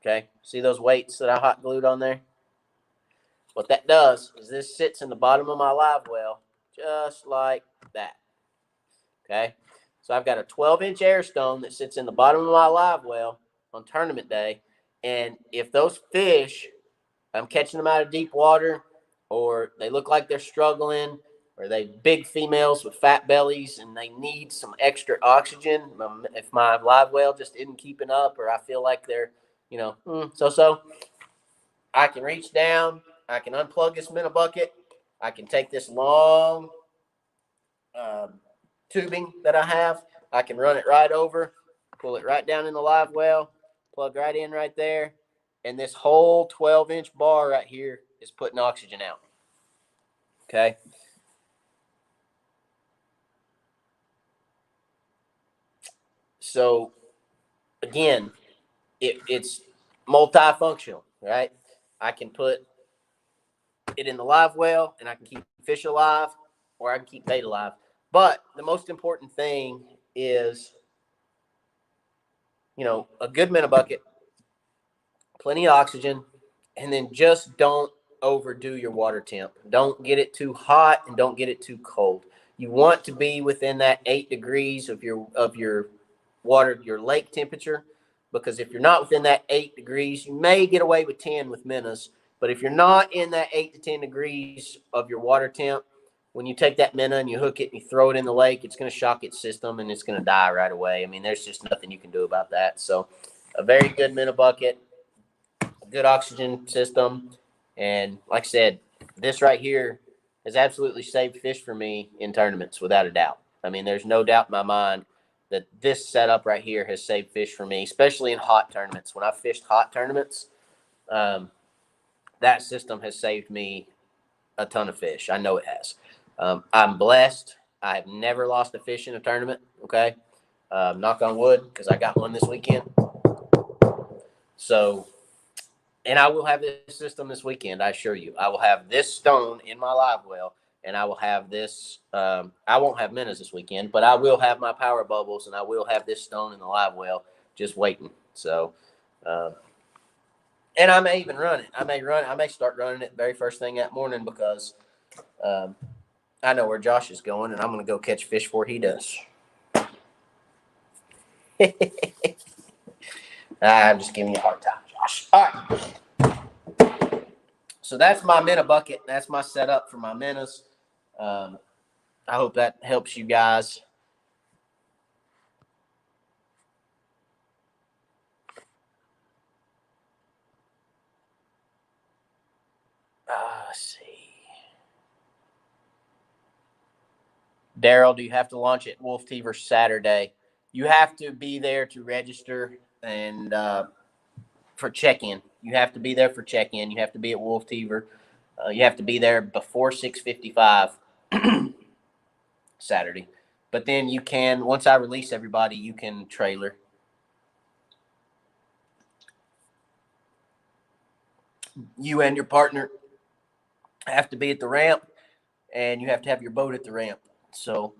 Okay. See those weights that I hot glued on there? What that does is this sits in the bottom of my live well just like that. Okay. So I've got a 12-inch air stone that sits in the bottom of my live well on tournament day. And if those fish, I'm catching them out of deep water, or they look like they're struggling, or they big females with fat bellies and they need some extra oxygen, if my live well just isn't keeping up, or I feel like they're, so, I can reach down, I can unplug this minnow bucket, I can take this long tubing that I have, I can run it right over, pull it right down in the live well, plug right in right there, and this whole 12-inch bar right here is putting oxygen out. Okay. So, again, it's multifunctional, right? I can put it in the live well, and I can keep fish alive, or I can keep bait alive. But the most important thing is, a good minnow bucket, plenty of oxygen, and then just don't overdo your water temp. Don't get it too hot and don't get it too cold. You want to be within that 8 degrees of your water, your lake temperature, because if you're not within that 8 degrees, you may get away with 10 with minnows. But if you're not in that 8 to 10 degrees of your water temp, when you take that minnow and you hook it and you throw it in the lake, it's going to shock its system and it's going to die right away. I mean, there's just nothing you can do about that. So a very good minnow bucket, a good oxygen system. And like I said, this right here has absolutely saved fish for me in tournaments without a doubt. I mean, there's no doubt in my mind that this setup right here has saved fish for me, especially in hot tournaments. When I've fished hot tournaments, that system has saved me a ton of fish. I know it has. I'm blessed. I have never lost a fish in a tournament. Okay. Knock on wood, because I got one this weekend. So, and I will have this system this weekend. I assure you, I will have this stone in my live well, and I will have this. I won't have minnows this weekend, but I will have my power bubbles, and I will have this stone in the live well just waiting. So, and I may even run it. I may start running it the very first thing that morning, because I know where Josh is going, and I'm going to go catch fish before he does. I'm just giving you a hard time, Josh. All right. So that's my minnow bucket. That's my setup for my minnows. I hope that helps you guys. Let's see. Daryl, do you have to launch at Wolf Teaver Saturday? You have to be there to register and for check-in. You have to be there for check-in. You have to be at Wolf Teaver. You have to be there before 6:55 Saturday. But then you can, once I release everybody, you can trailer. You and your partner have to be at the ramp, and you have to have your boat at the ramp. So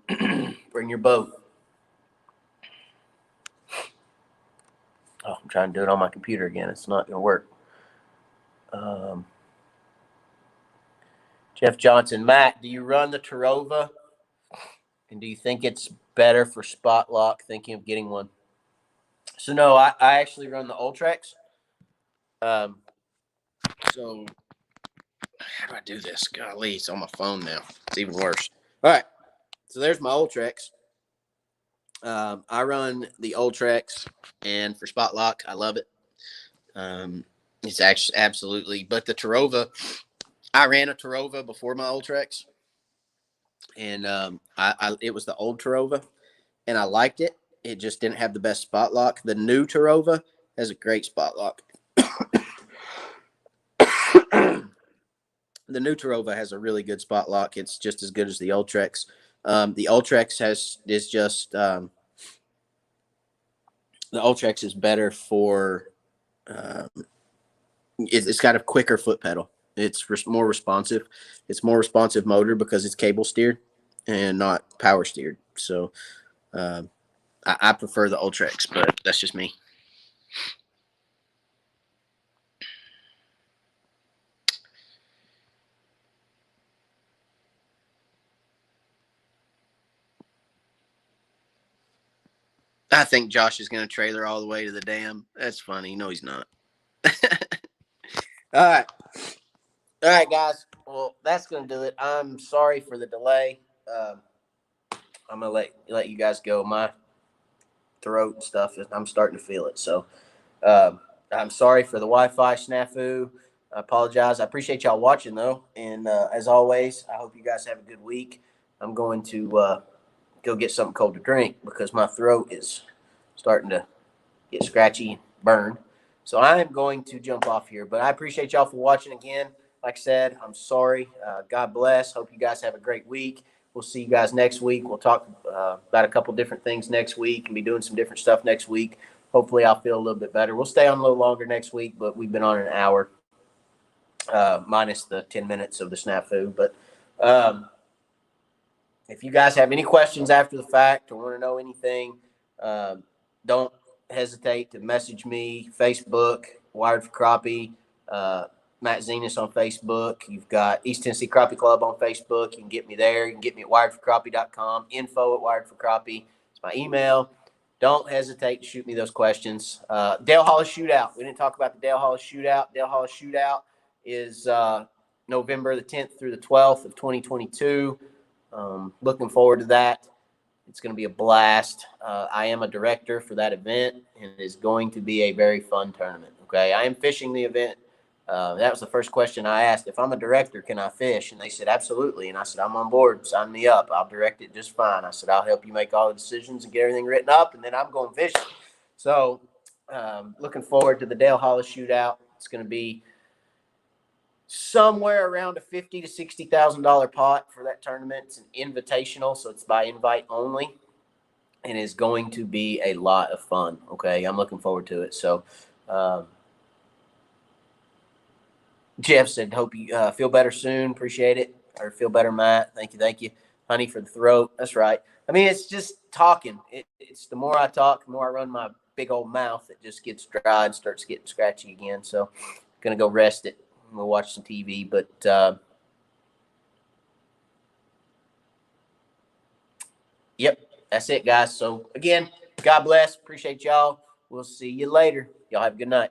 bring your boat. Oh, I'm trying to do it on my computer again. It's not going to work. Jeff Johnson, Matt, do you run the Tarova? And do you think it's better for spot lock? Thinking of getting one. So no, I actually run the Ultrex. So how do I do this? Golly, it's on my phone now. It's even worse. All right. So there's my Ultrex. I run the Ultrex, and for spot lock, I love it. It's actually absolutely. But the Tarova, I ran a Tarova before my Ultrex, and it was the old Tarova, and I liked it. It just didn't have the best spot lock. The new Tarova has a great spot lock. The new Tarova has a really good spot lock. It's just as good as the Ultrex. The Ultrex the Ultrex is better for. It's got a quicker foot pedal. It's more responsive. It's more responsive motor because it's cable steered and not power steered. So I prefer the Ultrex, but that's just me. I think Josh is going to trailer all the way to the dam. That's funny. No, he's not. All right. All right, guys. Well, that's going to do it. I'm sorry for the delay. I'm going to let you guys go. My throat and stuff, I'm starting to feel it. So I'm sorry for the Wi-Fi snafu. I apologize. I appreciate y'all watching, though. And as always, I hope you guys have a good week. I'm going to go get something cold to drink because my throat is starting to get scratchy, burn. So I am going to jump off here. But I appreciate y'all for watching again. Like I said, I'm sorry. God bless. Hope you guys have a great week. We'll see you guys next week. We'll talk about a couple different things next week and be doing some different stuff next week. Hopefully, I'll feel a little bit better. We'll stay on a little longer next week, but we've been on an hour, minus the 10 minutes of the snafu. But if you guys have any questions after the fact or want to know anything, don't hesitate to message me. Facebook, Wired for Crappie, Matt Zenas on Facebook. You've got East Tennessee Crappie Club on Facebook. You can get me there. You can get me at wiredforcrappie.com. Info at Wired for Crappie. It's my email. Don't hesitate to shoot me those questions. Dale Hollis Shootout. We didn't talk about the Dale Hollis Shootout. Dale Hollis Shootout is November the 10th through the 12th of 2022. Looking forward to that. It's going to be a blast. I am a director for that event, and it is going to be a very fun tournament. Okay, I am fishing the event. That was the first question I asked. If I'm a director, can I fish? And they said, absolutely. And I said, I'm on board. Sign me up. I'll direct it just fine. I said, I'll help you make all the decisions and get everything written up, and then I'm going fishing. So looking forward to the Dale Hollis Shootout. It's going to be somewhere around a $50,000 to $60,000 pot for that tournament. It's an invitational, so it's by invite only, and is going to be a lot of fun. Okay, I'm looking forward to it. So, Jeff said, "Hope you feel better soon. Appreciate it, or feel better, Matt. Thank you, honey, for the throat. That's right. I mean, it's just talking. It's the more I talk, the more I run my big old mouth. It just gets dry and starts getting scratchy again. So, gonna go rest it. We'll watch some TV, but Yep, that's it, guys. So again, God bless. Appreciate y'all. We'll see you later. Y'all have a good night.